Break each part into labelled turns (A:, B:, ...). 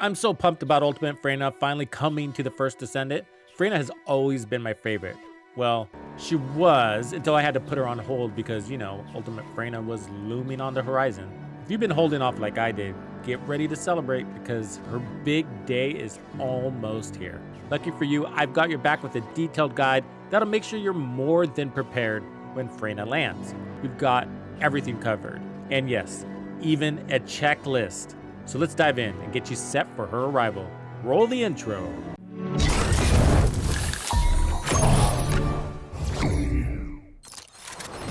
A: I'm so pumped about Ultimate Freyna finally coming to the first Descendant. Freyna has always been my favorite. Well, she was until I had to put her on hold because, Ultimate Freyna was looming on the horizon. If you've been holding off like I did, get ready to celebrate because her big day is almost here. Lucky for you, I've got your back with a detailed guide that'll make sure you're more than prepared when Freyna lands. We've got everything covered. And yes, even a checklist. So let's dive in and get you set for her arrival. Roll the intro.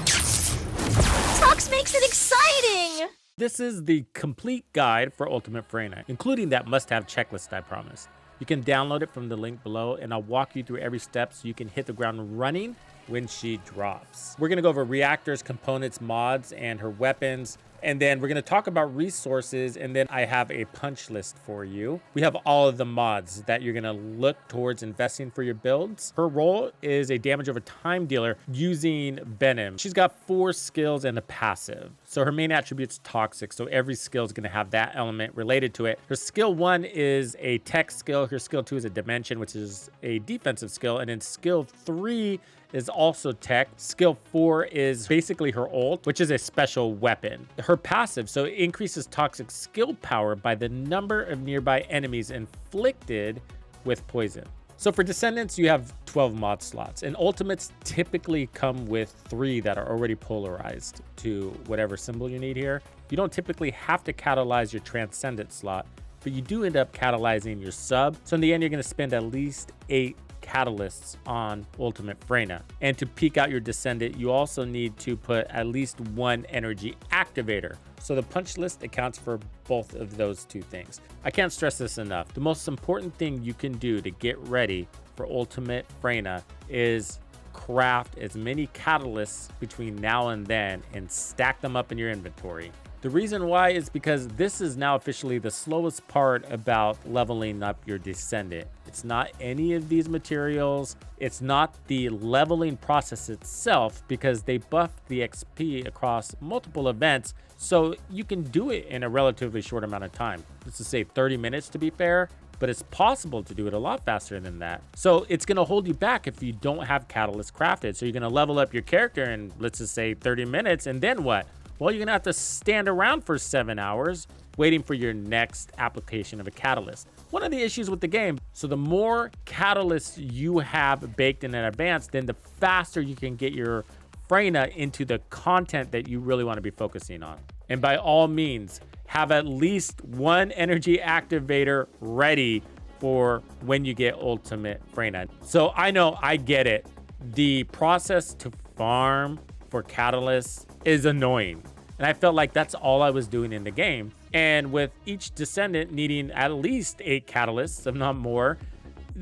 B: Tux makes it exciting!
A: This is the complete guide for Ultimate Freyna, including that must-have checklist I promised. You can download it from the link below, and I'll walk you through every step so you can hit the ground running when she drops. We're gonna go over reactors, components, mods, and her weapons. And then we're going to talk about resources, and then I have a punch list for you. We have all of the mods that you're going to look towards investing for your builds. Her role is a damage over time dealer using Venom. She's got 4 skills and a passive. So her main attribute's toxic, so every skill is going to have that element related to it. Her skill 1 is a tech skill. Her skill 2 is a dimension, which is a defensive skill. And then skill 3 is also tech. Skill 4 is basically her ult, which is a special weapon. Her passive, so it increases toxic skill power by the number of nearby enemies inflicted with poison. So for Descendants, you have 12 mod slots, and Ultimates typically come with 3 that are already polarized to whatever symbol you need here. You don't typically have to catalyze your Transcendent slot, but you do end up catalyzing your sub. So in the end, you're going to spend at least 8 catalysts on Ultimate Freyna. And to peak out your Descendant, you also need to put at least 1 energy activator. So the punch list accounts for both of those 2 things. I can't stress this enough. The most important thing you can do to get ready for Ultimate Freyna is craft as many catalysts between now and then and stack them up in your inventory. The reason why is because this is now officially the slowest part about leveling up your Descendant. It's not any of these materials. It's not the leveling process itself because they buffed the XP across multiple events, so you can do it in a relatively short amount of time. Let's just say 30 minutes to be fair, but it's possible to do it a lot faster than that. So it's gonna hold you back if you don't have catalyst crafted. So you're gonna level up your character in, let's just say 30 minutes, and then what? Well, you're gonna have to stand around for 7 hours waiting for your next application of a catalyst. One of the issues with the game, so the more catalysts you have baked in advance, then the faster you can get your Freyna into the content that you really wanna be focusing on. And by all means, have at least 1 energy activator ready for when you get Ultimate Freyna. So I know, I get it. The process to farm for catalysts is annoying. And I felt like that's all I was doing in the game. And with each Descendant needing at least 8 catalysts, if not more,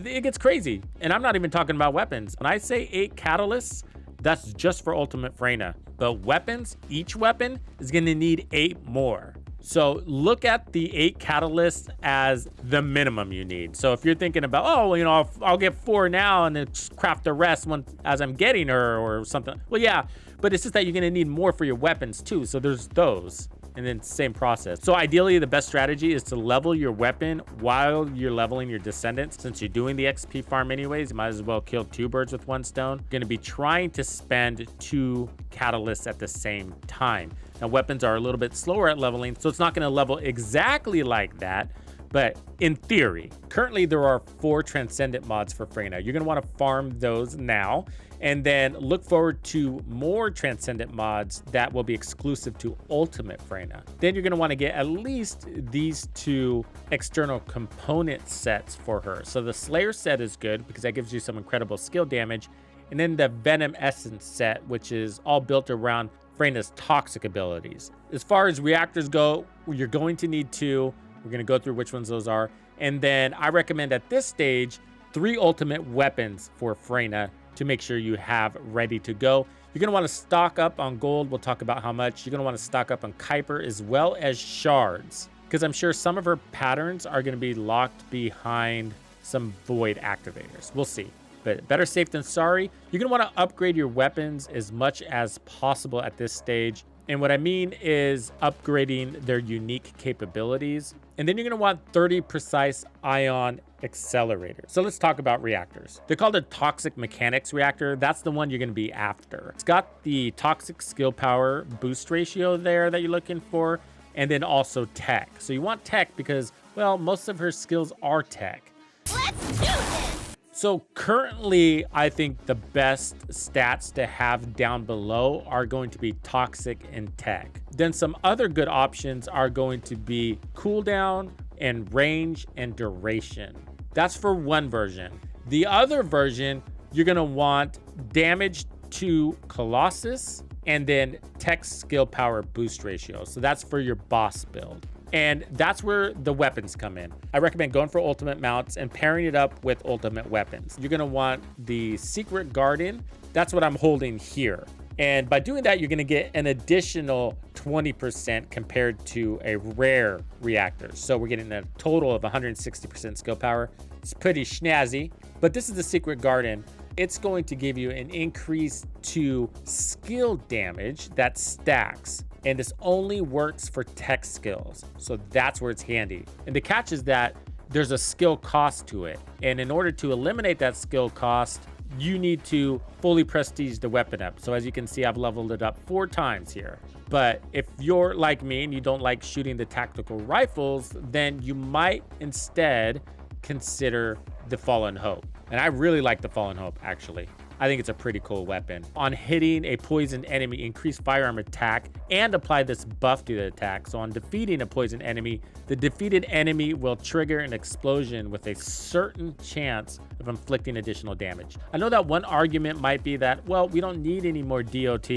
A: it gets crazy. And I'm not even talking about weapons. When I say 8 catalysts, that's just for Ultimate Freyna. But weapons, each weapon is gonna need 8 more. So look at the 8 catalysts as the minimum you need. So if you're thinking about, oh, I'll get 4 now and then craft the rest as I'm getting her or something. Well, yeah, but it's just that you're gonna need more for your weapons too. So there's those, and then same process. So ideally, the best strategy is to level your weapon while you're leveling your Descendants. Since you're doing the XP farm anyways, you might as well kill 2 birds with 1 stone. You're gonna be trying to spend 2 catalysts at the same time. Now, weapons are a little bit slower at leveling, so it's not gonna level exactly like that, but in theory. Currently, there are 4 Transcendent mods for Freyna. You're gonna wanna farm those now, and then look forward to more Transcendent mods that will be exclusive to Ultimate Freyna. Then you're gonna wanna get at least these 2 external component sets for her. So the Slayer set is good because that gives you some incredible skill damage, and then the Venom Essence set, which is all built around Freyna's toxic abilities. As far as reactors go, you're going to need 2. We're gonna go through which ones those are. And then I recommend at this stage, 3 ultimate weapons for Freyna to make sure you have ready to go. You're gonna wanna stock up on gold. We'll talk about how much. You're gonna wanna stock up on Kuiper as well as shards, because I'm sure some of her patterns are gonna be locked behind some void activators. We'll see. But better safe than sorry. You're gonna wanna upgrade your weapons as much as possible at this stage. And what I mean is upgrading their unique capabilities. And then you're gonna want 30 precise ion accelerators. So let's talk about reactors. They're called a toxic mechanics reactor. That's the one you're gonna be after. It's got the toxic skill power boost ratio there that you're looking for, and then also tech. So you want tech because, well, most of her skills are tech.
B: Let's do this!
A: So currently, I think the best stats to have down below are going to be toxic and tech. Then some other good options are going to be cooldown and range and duration. That's for one version. The other version, you're gonna want damage to Colossus and then tech skill power boost ratio. So that's for your boss build. And that's where the weapons come in. I recommend going for ultimate mounts and pairing it up with ultimate weapons. You're gonna want the Secret Garden. That's what I'm holding here. And by doing that, you're gonna get an additional 20% compared to a rare reactor. So we're getting a total of 160% skill power. It's pretty snazzy, but this is the Secret Garden. It's going to give you an increase to skill damage that stacks. And this only works for tech skills. So that's where it's handy. And the catch is that there's a skill cost to it. And in order to eliminate that skill cost, you need to fully prestige the weapon up. So as you can see, I've leveled it up 4 times here. But if you're like me and you don't like shooting the tactical rifles, then you might instead consider the Fallen Hope. And I really like the Fallen Hope, actually. I think it's a pretty cool weapon. On hitting a poisoned enemy, increase firearm attack and apply this buff to the attack. So on defeating a poisoned enemy, the defeated enemy will trigger an explosion with a certain chance of inflicting additional damage. I know that one argument might be that, well, we don't need any more DOT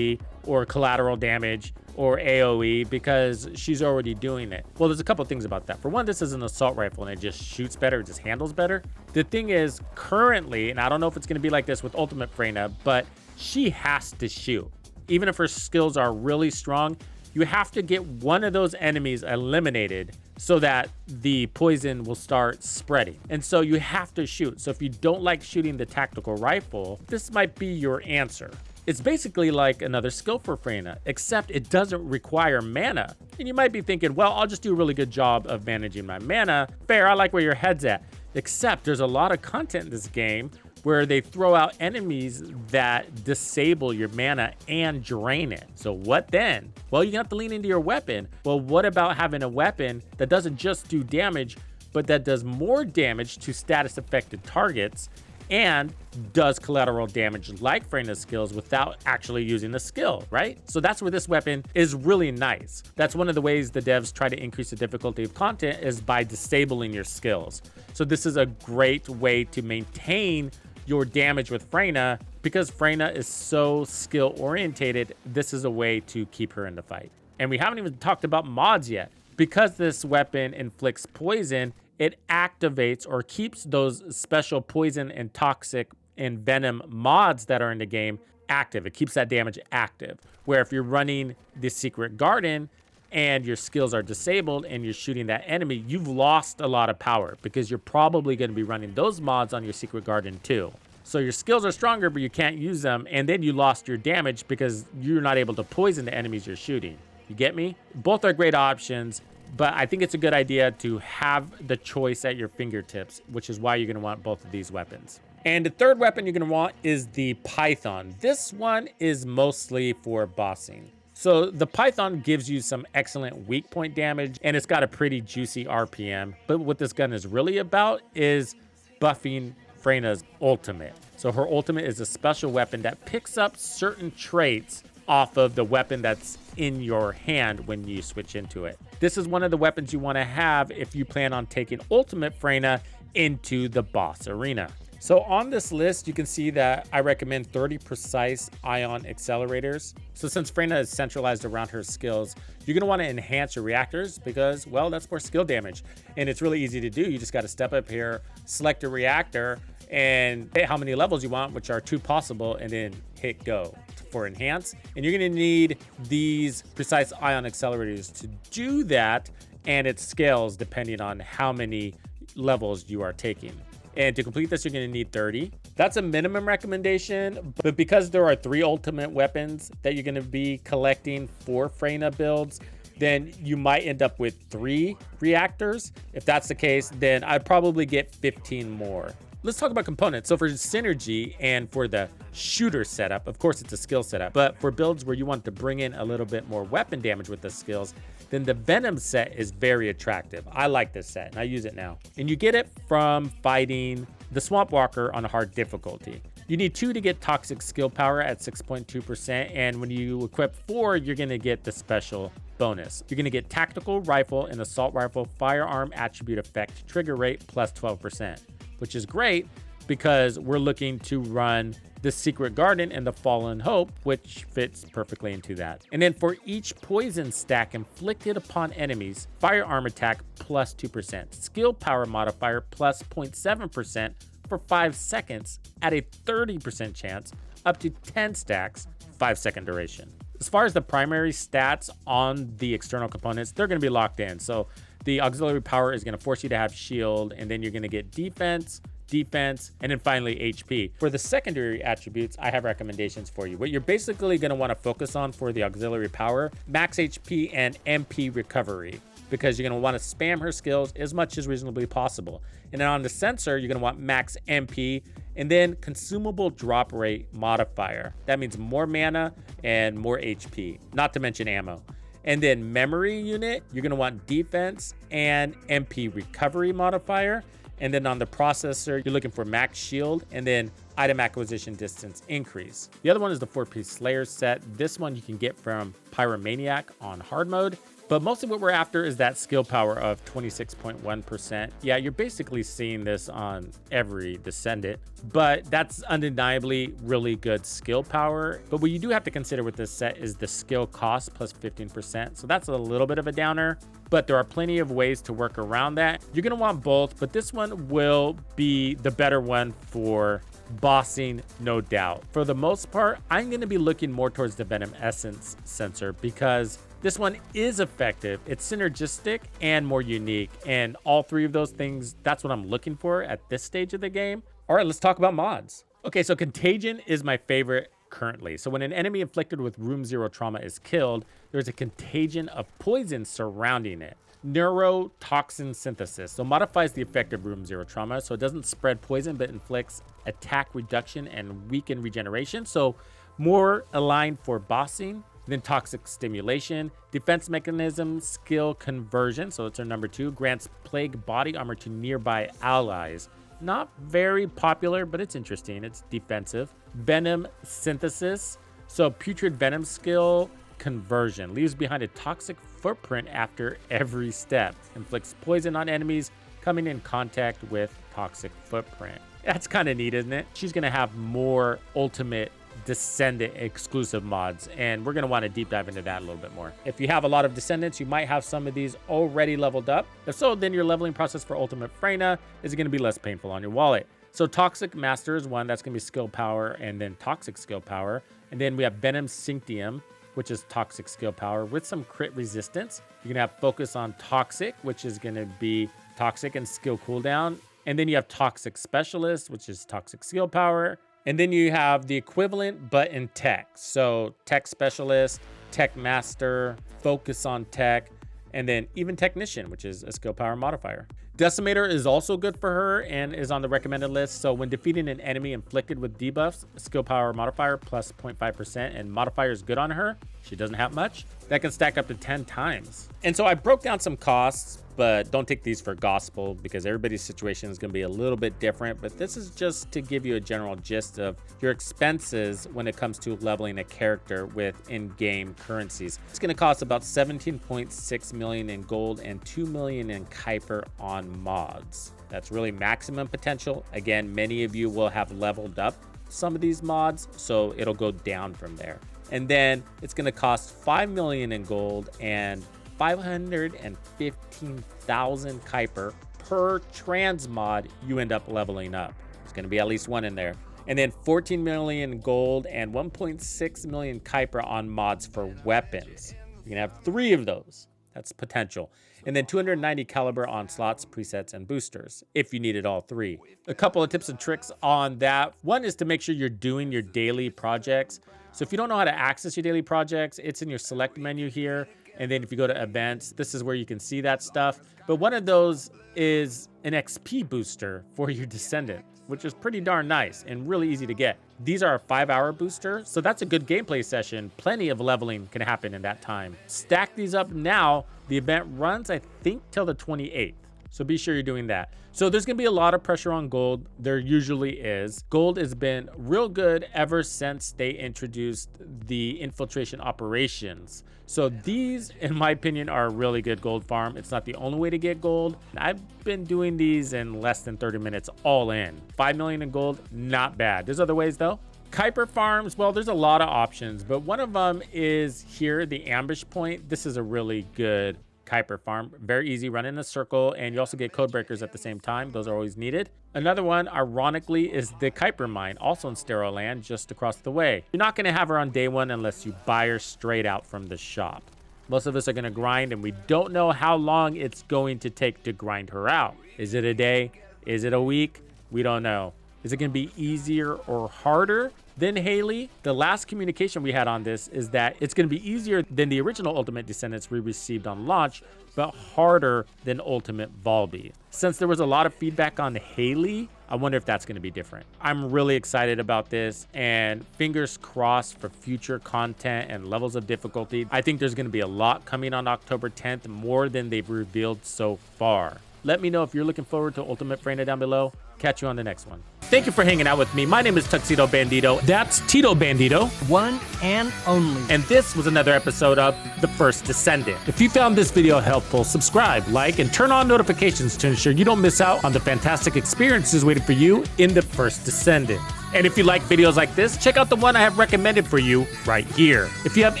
A: or collateral damage or AoE because she's already doing it. Well, there's a couple things about that. For one, this is an assault rifle and it just shoots better, it just handles better. The thing is, currently, and I don't know if it's gonna be like this with Ultimate Freyna, but she has to shoot. Even if her skills are really strong, you have to get one of those enemies eliminated so that the poison will start spreading. And so you have to shoot. So if you don't like shooting the tactical rifle, this might be your answer. It's basically like another skill for Freyna, except it doesn't require mana. And you might be thinking, well, I'll just do a really good job of managing my mana. Fair, I like where your head's at. Except there's a lot of content in this game where they throw out enemies that disable your mana and drain it. So what then? Well, you have to lean into your weapon. Well, what about having a weapon that doesn't just do damage, but that does more damage to status affected targets and does collateral damage like Freyna's skills without actually using the skill, right? So that's where this weapon is really nice. That's one of the ways the devs try to increase the difficulty of content is by disabling your skills. So this is a great way to maintain your damage with Freyna because Freyna is so skill orientated. This is a way to keep her in the fight. And we haven't even talked about mods yet. Because this weapon inflicts poison, it activates or keeps those special poison and toxic and venom mods that are in the game active. It keeps that damage active. Where if you're running the Secret Garden and your skills are disabled and you're shooting that enemy, you've lost a lot of power because you're probably going to be running those mods on your Secret Garden too. So your skills are stronger, but you can't use them. And then you lost your damage because you're not able to poison the enemies you're shooting. You get me? Both are great options. But I think it's a good idea to have the choice at your fingertips, which is why you're going to want both of these weapons. And the third weapon you're going to want is the Python. This one is mostly for bossing. So the Python gives you some excellent weak point damage, and it's got a pretty juicy RPM. But what this gun is really about is buffing Freyna's ultimate. So her ultimate is a special weapon that picks up certain traits off of the weapon that's in your hand when you switch into it. This is one of the weapons you want to have if you plan on taking Ultimate Freyna into the boss arena. So on this list, you can see that I recommend 30 precise ion accelerators. So since Freyna is centralized around her skills, you're going to want to enhance your reactors because, well, that's more skill damage. And it's really easy to do. You just got to step up here, select a reactor, and hit how many levels you want, which are 2 possible, and then hit go for enhance. And you're going to need these precise ion accelerators to do that, and it scales depending on how many levels you are taking. And to complete this, you're going to need 30. That's a minimum recommendation, but because there are 3 ultimate weapons that you're going to be collecting for Freyna builds, then you might end up with 3 reactors. If that's the case, then I'd probably get 15 more. Let's talk about components. So for synergy and for the shooter setup, of course it's a skill setup, but for builds where you want to bring in a little bit more weapon damage with the skills, then the Venom set is very attractive. I like this set and I use it now. And you get it from fighting the Swamp Walker on a hard difficulty. You need 2 to get toxic skill power at 6.2%, and when you equip 4, you're gonna get the special bonus. You're gonna get tactical rifle and assault rifle firearm attribute effect trigger rate plus 12%, which is great because we're looking to run the Secret Garden and the Fallen Hope, which fits perfectly into that. And then for each poison stack inflicted upon enemies, firearm attack plus 2%, skill power modifier plus 0.7% for 5 seconds at a 30% chance, up to 10 stacks, 5-second duration. As far as the primary stats on the external components, they're going to be locked in. So the auxiliary power is going to force you to have shield, and then you're going to get defense, and then finally HP. For the secondary attributes, I have recommendations for you. What you're basically going to want to focus on for the auxiliary power, max HP and MP recovery, because you're going to want to spam her skills as much as reasonably possible. And then on the sensor, you're going to want max MP and then consumable drop rate modifier. That means more mana and more HP, not to mention ammo. And then memory unit, you're going to want defense and MP recovery modifier. And then on the processor, you're looking for max shield and then item acquisition distance increase. The other one is the 4-piece Slayer set. This one you can get from Pyromaniac on hard mode. But mostly what we're after is that skill power of 26.1%. Yeah, you're basically seeing this on every Descendant, but that's undeniably really good skill power. But what you do have to consider with this set is the skill cost plus 15%. So that's a little bit of a downer, but there are plenty of ways to work around that. You're gonna want both, but this one will be the better one for bossing, no doubt. For the most part, I'm gonna be looking more towards the Venom Essence sensor because this one is effective, it's synergistic and more unique. And all 3 of those things, that's what I'm looking for at this stage of the game. All right, let's talk about mods. Okay, so Contagion is my favorite currently. So when an enemy inflicted with room 0 trauma is killed, there's a contagion of poison surrounding it. Neurotoxin synthesis, so modifies the effect of room 0 trauma, so it doesn't spread poison but inflicts attack reduction and weaken regeneration, so more aligned for bossing. Then toxic stimulation, defense mechanism, skill conversion, so it's our number 2, grants plague body armor to nearby allies. Not very popular, but it's interesting, it's defensive. Venom synthesis, so putrid venom skill conversion, leaves behind a toxic footprint after every step, inflicts poison on enemies coming in contact with toxic footprint. That's kind of neat, isn't it? She's gonna have more ultimate Descendant exclusive mods, and we're going to want to deep dive into that a little bit more. If you have a lot of Descendants, you might have some of these already leveled up. If so, then your leveling process for Ultimate Freyna is going to be less painful on your wallet. So Toxic Master is one, that's going to be skill power and then toxic skill power. And then we have Venom Synctium, which is toxic skill power with some crit resistance. You're going to have Focus on Toxic, which is going to be toxic and skill cooldown. And then you have Toxic Specialist, which is toxic skill power. And then you have the equivalent, but in tech. So Tech Specialist, Tech Master, Focus on Tech, and then even Technician, which is a skill power modifier. Decimator is also good for her and is on the recommended list. So when defeating an enemy inflicted with debuffs, skill power modifier plus 0.5%, and modifier is good on her. She doesn't have much. That can stack up to 10 times. And so I broke down some costs, but don't take these for gospel because everybody's situation is going to be a little bit different. But this is just to give you a general gist of your expenses when it comes to leveling a character with in-game currencies. It's going to cost about 17.6 million in gold and 2 million in Kuiper on mods. That's really maximum potential. Again, many of you will have leveled up some of these mods, so it'll go down from there. And then it's going to cost 5 million in gold and 515,000 Kuiper per transmod you end up leveling up. There's going to be at least one in there. And then 14 million gold and 1.6 million Kuiper on mods for weapons. You're going to have 3 of those. That's potential. And then 290 caliber on slots, presets, and boosters, if you needed all 3. A couple of tips and tricks on that. One is to make sure you're doing your daily projects. So if you don't know how to access your daily projects, it's in your select menu here. And then if you go to events, this is where you can see that stuff. But one of those is an XP booster for your Descendant, which is pretty darn nice and really easy to get. These are a 5-hour booster, so that's a good gameplay session. Plenty of leveling can happen in that time. Stack these up now. The event runs, I think, till the 28th. So be sure you're doing that. So there's gonna be a lot of pressure on gold. There usually is. Gold has been real good ever since they introduced the infiltration operations. So these, in my opinion, are a really good gold farm. It's not the only way to get gold. I've been doing these in less than 30 minutes all in. 5 million in gold, not bad. There's other ways though. Kuiper farms, well, there's a lot of options, but one of them is here, the ambush point. This is a really good Kuiper farm. Very easy, run in a circle, and you also get code breakers at the same time. Those are always needed. Another one, ironically, is the Kuiper mine, also in Sterile Land, just across the way. You're not gonna have her on day one unless you buy her straight out from the shop. Most of us are gonna grind, and we don't know how long it's going to take to grind her out. Is it a day? Is it a week? We don't know. Is it gonna be easier or harder than Haley? The last communication we had on this is that it's gonna be easier than the original Ultimate Descendants we received on launch, but harder than Ultimate Volby. Since there was a lot of feedback on Haley, I wonder if that's gonna be different. I'm really excited about this, and fingers crossed for future content and levels of difficulty. I think there's gonna be a lot coming on October 10th, more than they've revealed so far. Let me know if you're looking forward to Ultimate Freyna down below. Catch you on the next one. Thank you for hanging out with me. My name is Tuxedo Bandido. That's Tito Bandido.
C: One and only.
A: And this was another episode of The First Descendant. If you found this video helpful, subscribe, like, and turn on notifications to ensure you don't miss out on the fantastic experiences waiting for you in The First Descendant. And if you like videos like this, check out the one I have recommended for you right here. If you have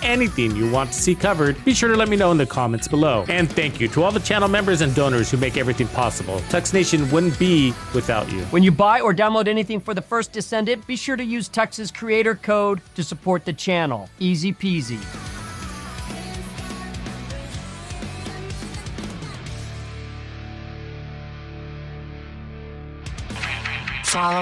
A: anything you want to see covered, be sure to let me know in the comments below. And thank you to all the channel members and donors who make everything possible. Tux Nation wouldn't be without you.
C: When you buy or download anything for The First Descendant, be sure to use Tux's creator code to support the channel. Easy peasy.
B: Follow